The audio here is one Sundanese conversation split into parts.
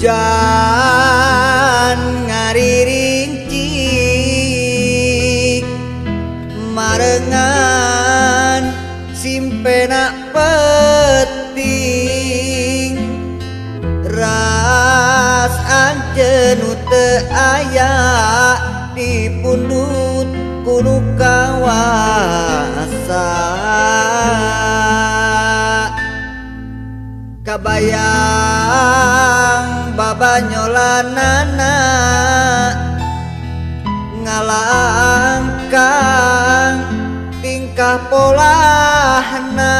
Hujan ngariringcik marengan simpena peting ras anjeun teu aya dipundut kudu kawasa kabayang babanyolanana ngalangkang tingkah polahna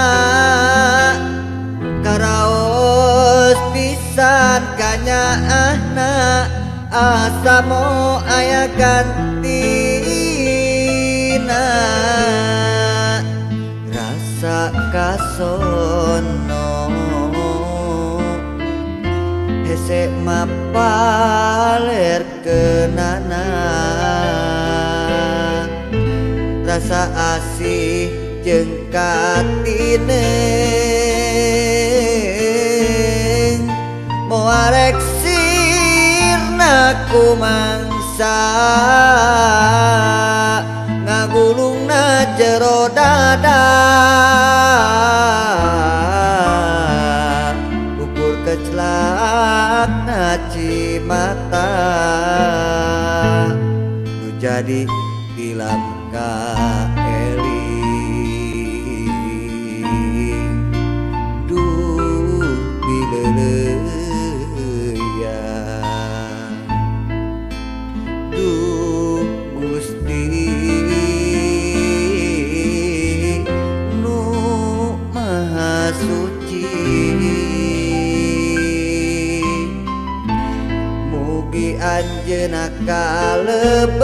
karaos pisan kanyaahna asa mo aya gantina rasa kasono hese mapalerkeunana rasa asih jeung katineng moal rek sirna kumangsa ngagulungna jero dada ukur keclakna cimata nu jadi tilam kaeling duh bileuleuyang duh Gusti nu maha suci mugi anjeunna kalebet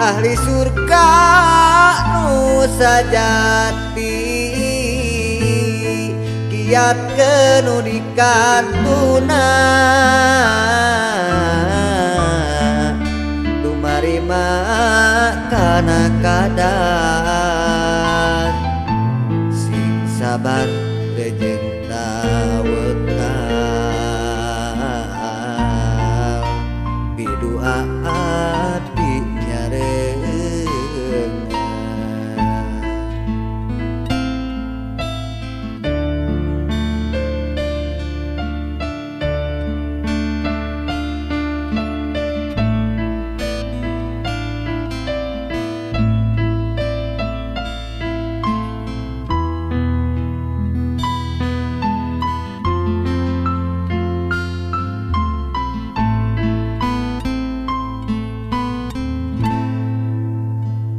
ahli surga nu sajati kiat keun di kantuna tumarima kana kadan sing sabar rejeng tawakal bidua adi nyarengan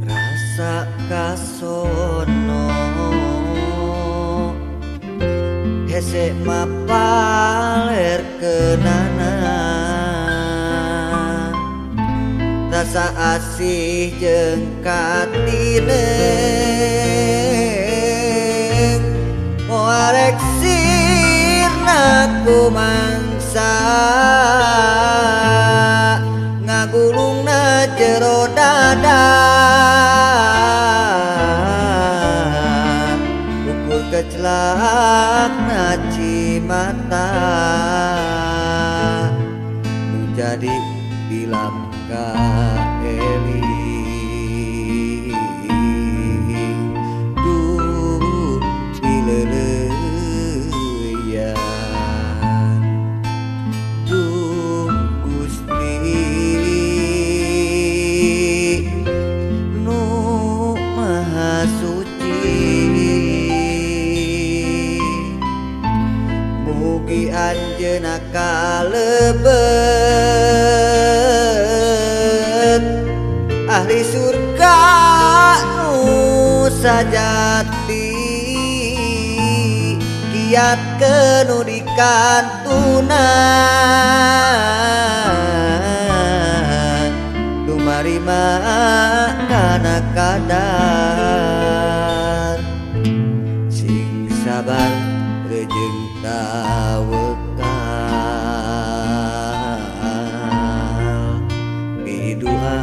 rasa kasono hese mapalerkeunana rasa asih jeung katineng moal rek sirna kumangsa ngagulungna jero dada ukur keclakna cimata nu jadi tilam kaeling duh bileuleuyang duh Gusti nu maha suci mugi anjeunna kalebet ahli surga nu sajati kiat keun di kantuna tumarima kana kadar sing sabar rejeng tawakal bidua